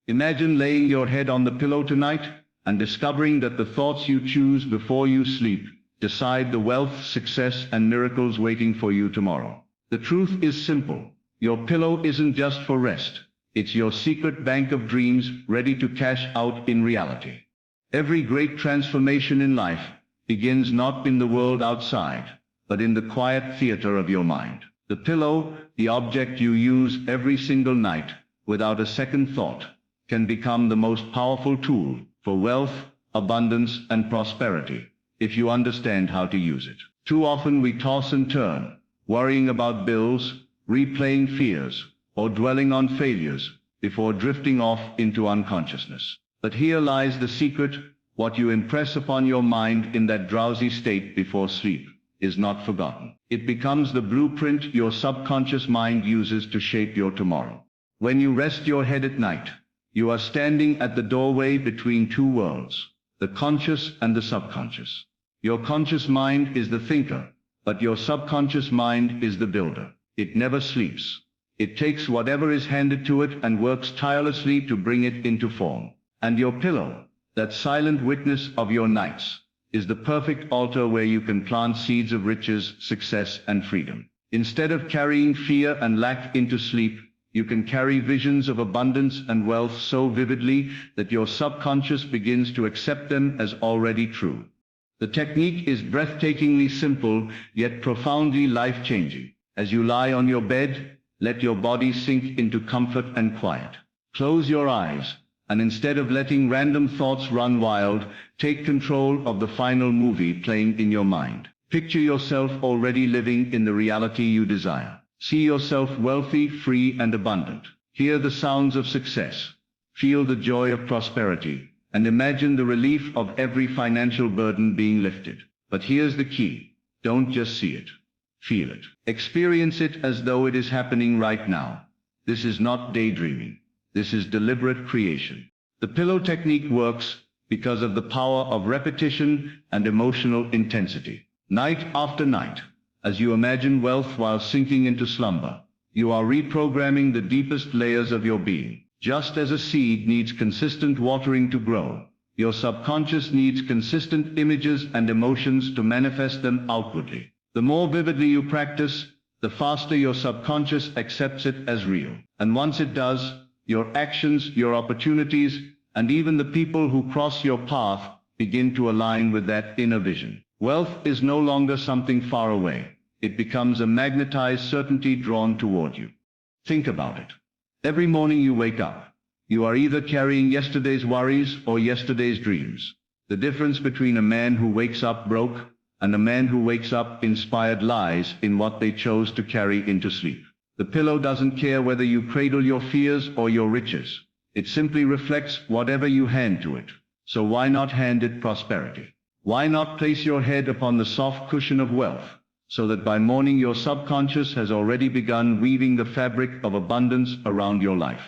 Imagine laying your head on the pillow tonight and discovering that the thoughts you choose before you sleep decide the wealth, success, and miracles waiting for you tomorrow. The truth is simple. Your pillow isn't just for rest. It's your secret bank of dreams ready to cash out in reality. Every great transformation in life begins not in the world outside, but in the quiet theater of your mind. The pillow, the object you use every single night without a second thought, can become the most powerful tool for wealth, abundance, and prosperity if you understand how to use it. Too often we toss and turn, worrying about bills, replaying fears, or dwelling on failures before drifting off into unconsciousness. But here lies the secret: what you impress upon your mind in that drowsy state before sleep is not forgotten. It becomes the blueprint your subconscious mind uses to shape your tomorrow. When you rest your head at night, you are standing at the doorway between two worlds, the conscious and the subconscious. Your conscious mind is the thinker, but your subconscious mind is the builder. It never sleeps. It takes whatever is handed to it and works tirelessly to bring it into form. And your pillow, that silent witness of your nights, is the perfect altar where you can plant seeds of riches, success, and freedom. Instead of carrying fear and lack into sleep, you can carry visions of abundance and wealth so vividly that your subconscious begins to accept them as already true. The technique is breathtakingly simple, yet profoundly life-changing. As you lie on your bed, let your body sink into comfort and quiet. Close your eyes, and instead of letting random thoughts run wild, take control of the final movie playing in your mind. Picture yourself already living in the reality you desire. See yourself wealthy, free, and abundant. Hear the sounds of success. Feel the joy of prosperity, and imagine the relief of every financial burden being lifted. But here's the key. Don't just see it. Feel it. Experience it as though it is happening right now. This is not daydreaming. This is deliberate creation. The pillow technique works because of the power of repetition and emotional intensity. Night after night, as you imagine wealth while sinking into slumber, you are reprogramming the deepest layers of your being. Just as a seed needs consistent watering to grow, your subconscious needs consistent images and emotions to manifest them outwardly. The more vividly you practice, the faster your subconscious accepts it as real. And once it does, your actions, your opportunities, and even the people who cross your path begin to align with that inner vision. Wealth is no longer something far away. It becomes a magnetized certainty drawn toward you. Think about it. Every morning you wake up, you are either carrying yesterday's worries or yesterday's dreams. The difference between a man who wakes up broke and a man who wakes up inspired lies in what they chose to carry into sleep. The pillow doesn't care whether you cradle your fears or your riches. It simply reflects whatever you hand to it. So why not hand it prosperity? Why not place your head upon the soft cushion of wealth, so that by morning your subconscious has already begun weaving the fabric of abundance around your life?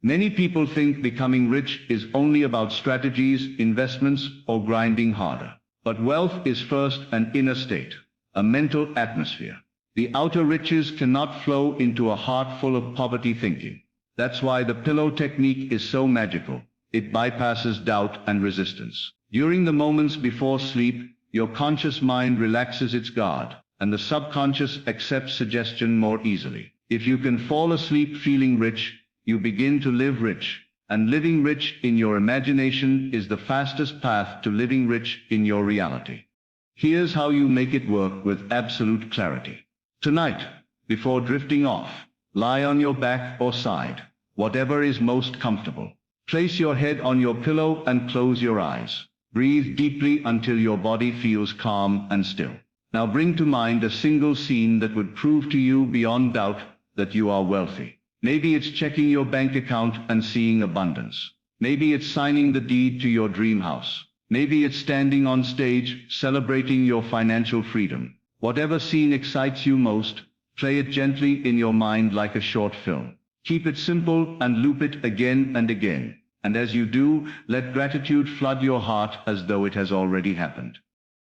Many people think becoming rich is only about strategies, investments, or grinding harder. But wealth is first an inner state, a mental atmosphere. The outer riches cannot flow into a heart full of poverty thinking. That's why the pillow technique is so magical. It bypasses doubt and resistance. During the moments before sleep, your conscious mind relaxes its guard, and the subconscious accepts suggestion more easily. If you can fall asleep feeling rich, you begin to live rich. And living rich in your imagination is the fastest path to living rich in your reality. Here's how you make it work with absolute clarity. Tonight, before drifting off, lie on your back or side, whatever is most comfortable. Place your head on your pillow and close your eyes. Breathe deeply until your body feels calm and still. Now bring to mind a single scene that would prove to you beyond doubt that you are wealthy. Maybe it's checking your bank account and seeing abundance. Maybe it's signing the deed to your dream house. Maybe it's standing on stage celebrating your financial freedom. Whatever scene excites you most, play it gently in your mind like a short film. Keep it simple and loop it again and again. And as you do, let gratitude flood your heart as though it has already happened.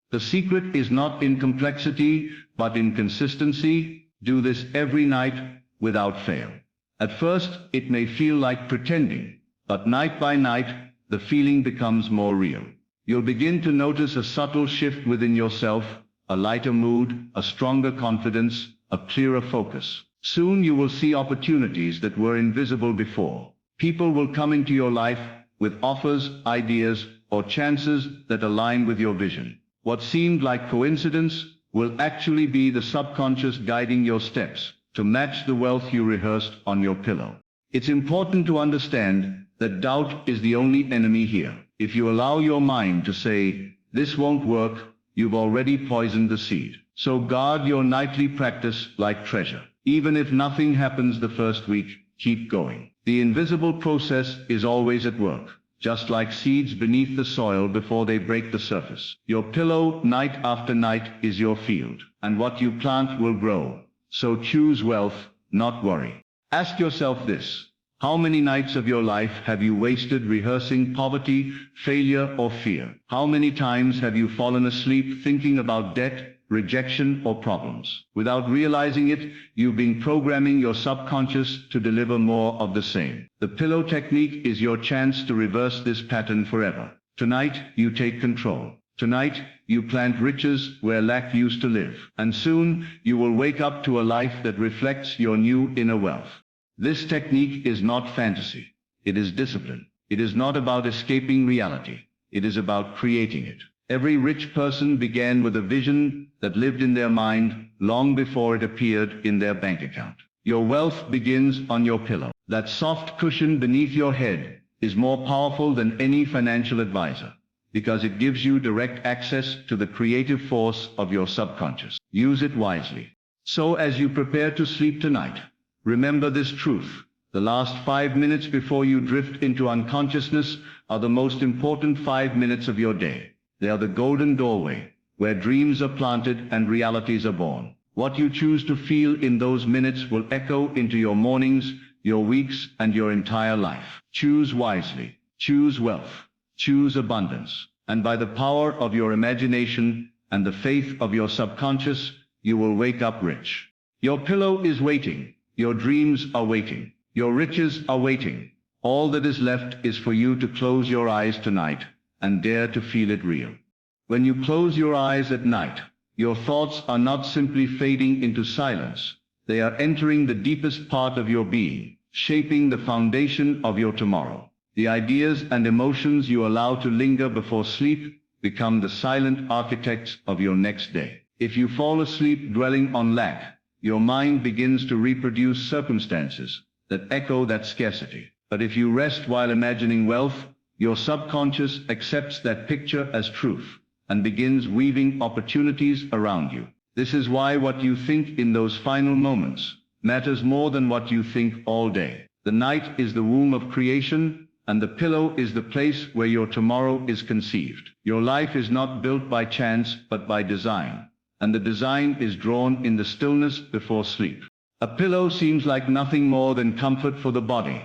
The secret is not in complexity, but in consistency. Do this every night without fail. At first, it may feel like pretending, But night by night, the feeling becomes more real. You'll begin to notice a subtle shift within yourself, a lighter mood, a stronger confidence, a clearer focus. Soon you will see opportunities that were invisible before. People will come into your life with offers, ideas, or chances that align with your vision. What seemed like coincidence will actually be the subconscious guiding your steps to match the wealth you rehearsed on your pillow. It's important to understand that doubt is the only enemy here. If you allow your mind to say, "This won't work," you've already poisoned the seed. So guard your nightly practice like treasure. Even if nothing happens the first week, keep going. The invisible process is always at work, just like seeds beneath the soil before they break the surface. Your pillow, night after night, is your field, and what you plant will grow. So choose wealth, not worry. Ask yourself this: how many nights of your life have you wasted rehearsing poverty, failure, or fear? How many times have you fallen asleep thinking about debt, rejection, or problems? Without realizing it, you've been programming your subconscious to deliver more of the same. The pillow technique is your chance to reverse this pattern forever. Tonight, you take control. Tonight, you plant riches where lack used to live. And soon, you will wake up to a life that reflects your new inner wealth. This technique is not fantasy. It is discipline. It is not about escaping reality. It is about creating it. Every rich person began with a vision that lived in their mind long before it appeared in their bank account. Your wealth begins on your pillow. That soft cushion beneath your head is more powerful than any financial advisor, because it gives you direct access to the creative force of your subconscious. Use it wisely. So as you prepare to sleep tonight, remember this truth: the last 5 minutes before you drift into unconsciousness are the most important 5 minutes of your day. They are the golden doorway, where dreams are planted and realities are born. What you choose to feel in those minutes will echo into your mornings, your weeks, and your entire life. Choose wisely. Choose wealth. Choose abundance. And by the power of your imagination and the faith of your subconscious, you will wake up rich. Your pillow is waiting. Your dreams are waiting. Your riches are waiting. All that is left is for you to close your eyes tonight and dare to feel it real. When you close your eyes at night, your thoughts are not simply fading into silence. They are entering the deepest part of your being, shaping the foundation of your tomorrow. The ideas and emotions you allow to linger before sleep become the silent architects of your next day. If you fall asleep dwelling on lack, your mind begins to reproduce circumstances that echo that scarcity. But if you rest while imagining wealth, your subconscious accepts that picture as truth and begins weaving opportunities around you. This is why what you think in those final moments matters more than what you think all day. The night is the womb of creation, and the pillow is the place where your tomorrow is conceived. Your life is not built by chance but by design, and the design is drawn in the stillness before sleep. A pillow seems like nothing more than comfort for the body,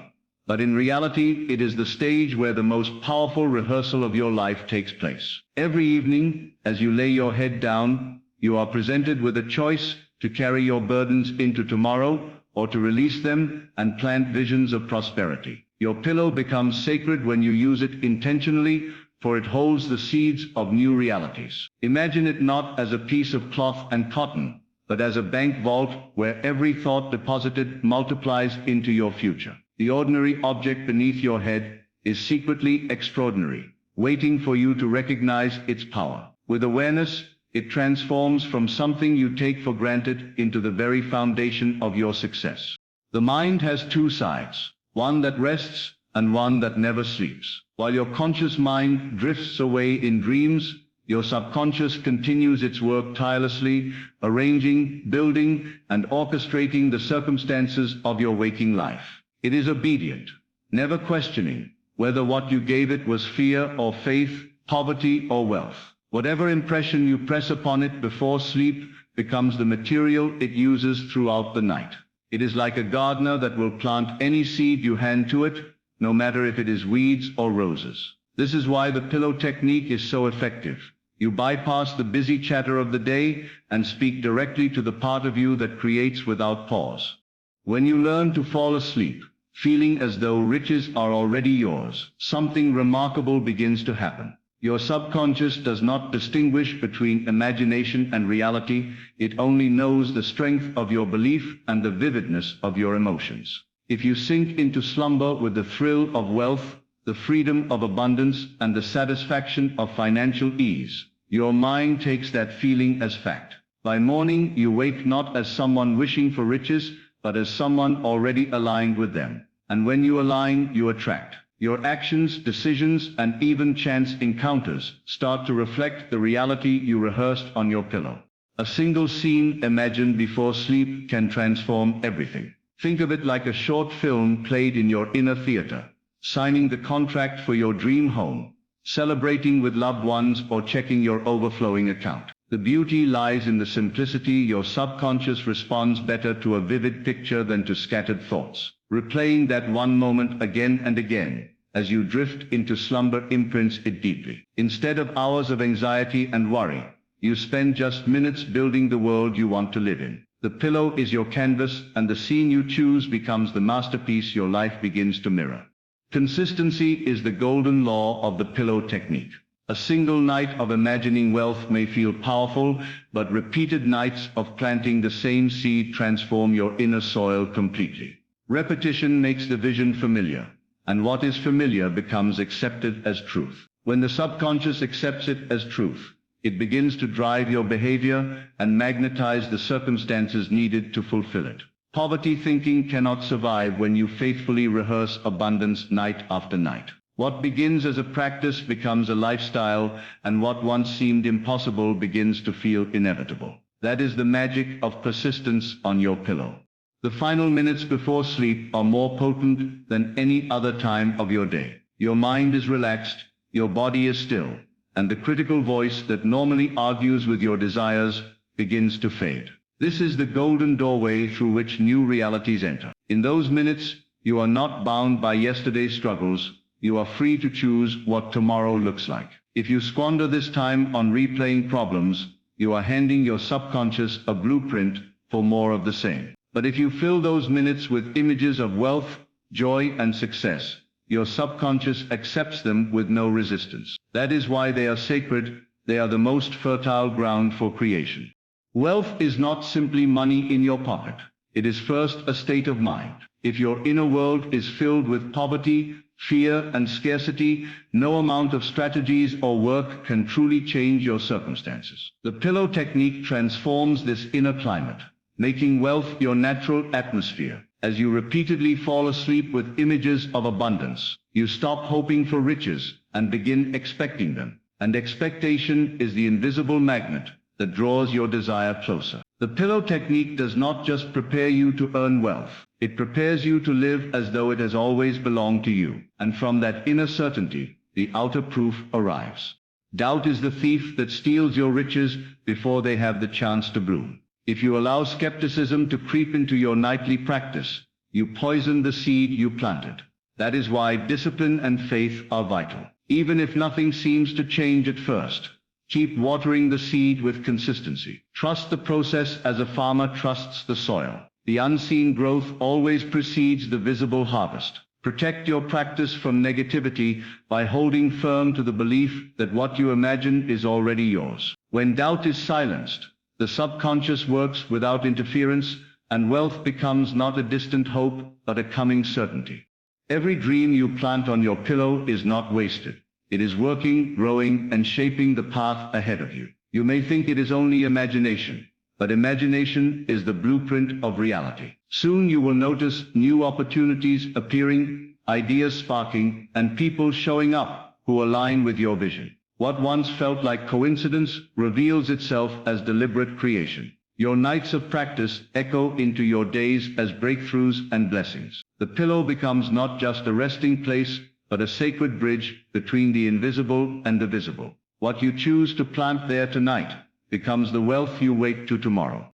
but in reality, it is the stage where the most powerful rehearsal of your life takes place. Every evening, as you lay your head down, you are presented with a choice: to carry your burdens into tomorrow or to release them and plant visions of prosperity. Your pillow becomes sacred when you use it intentionally, for it holds the seeds of new realities. Imagine it not as a piece of cloth and cotton, but as a bank vault where every thought deposited multiplies into your future. The ordinary object beneath your head is secretly extraordinary, waiting for you to recognize its power. With awareness, it transforms from something you take for granted into the very foundation of your success. The mind has two sides, one that rests and one that never sleeps. While your conscious mind drifts away in dreams, your subconscious continues its work tirelessly, arranging, building, and orchestrating the circumstances of your waking life. It is obedient, never questioning whether what you gave it was fear or faith, poverty or wealth. Whatever impression you press upon it before sleep becomes the material it uses throughout the night. It is like a gardener that will plant any seed you hand to it, no matter if it is weeds or roses. This is why the pillow technique is so effective. You bypass the busy chatter of the day and speak directly to the part of you that creates without pause. When you learn to fall asleep, feeling as though riches are already yours, something remarkable begins to happen. Your subconscious does not distinguish between imagination and reality. It only knows the strength of your belief and the vividness of your emotions. If you sink into slumber with the thrill of wealth, the freedom of abundance, and the satisfaction of financial ease, your mind takes that feeling as fact. By morning, you wake not as someone wishing for riches, but as someone already aligned with them. And when you align, you attract. Your actions, decisions, and even chance encounters start to reflect the reality you rehearsed on your pillow. A single scene imagined before sleep can transform everything. Think of it like a short film played in your inner theater, signing the contract for your dream home, celebrating with loved ones, or checking your overflowing account. The beauty lies in the simplicity. Your subconscious responds better to a vivid picture than to scattered thoughts. Replaying that one moment again and again, as you drift into slumber, imprints it deeply. Instead of hours of anxiety and worry, you spend just minutes building the world you want to live in. The pillow is your canvas, and the scene you choose becomes the masterpiece your life begins to mirror. Consistency is the golden law of the pillow technique. A single night of imagining wealth may feel powerful, but repeated nights of planting the same seed transform your inner soil completely. Repetition makes the vision familiar, and what is familiar becomes accepted as truth. When the subconscious accepts it as truth, it begins to drive your behavior and magnetize the circumstances needed to fulfill it. Poverty thinking cannot survive when you faithfully rehearse abundance night after night. What begins as a practice becomes a lifestyle, and what once seemed impossible begins to feel inevitable. That is the magic of persistence on your pillow. The final minutes before sleep are more potent than any other time of your day. Your mind is relaxed, your body is still, and the critical voice that normally argues with your desires begins to fade. This is the golden doorway through which new realities enter. In those minutes, you are not bound by yesterday's struggles. You are free to choose what tomorrow looks like. If you squander this time on replaying problems, you are handing your subconscious a blueprint for more of the same. But if you fill those minutes with images of wealth, joy, and success, your subconscious accepts them with no resistance. That is why they are sacred. They are the most fertile ground for creation. Wealth is not simply money in your pocket. It is first a state of mind. If your inner world is filled with poverty, fear, and scarcity, no amount of strategies or work can truly change your circumstances. The pillow technique transforms this inner climate, making wealth your natural atmosphere. As you repeatedly fall asleep with images of abundance, you stop hoping for riches and begin expecting them. And expectation is the invisible magnet that draws your desire closer. The pillow technique does not just prepare you to earn wealth. It prepares you to live as though it has always belonged to you. And from that inner certainty, the outer proof arrives. Doubt is the thief that steals your riches before they have the chance to bloom. If you allow skepticism to creep into your nightly practice, you poison the seed you planted. That is why discipline and faith are vital. Even if nothing seems to change at first, keep watering the seed with consistency. Trust the process as a farmer trusts the soil. The unseen growth always precedes the visible harvest. Protect your practice from negativity by holding firm to the belief that what you imagine is already yours. When doubt is silenced, the subconscious works without interference, and wealth becomes not a distant hope, but a coming certainty. Every dream you plant on your pillow is not wasted. It is working, growing, and shaping the path ahead of you. You may think it is only imagination, but imagination is the blueprint of reality. Soon you will notice new opportunities appearing, ideas sparking, and people showing up who align with your vision. What once felt like coincidence reveals itself as deliberate creation. Your nights of practice echo into your days as breakthroughs and blessings. The pillow becomes not just a resting place, but a sacred bridge between the invisible and the visible. What you choose to plant there tonight becomes the wealth you wake to tomorrow.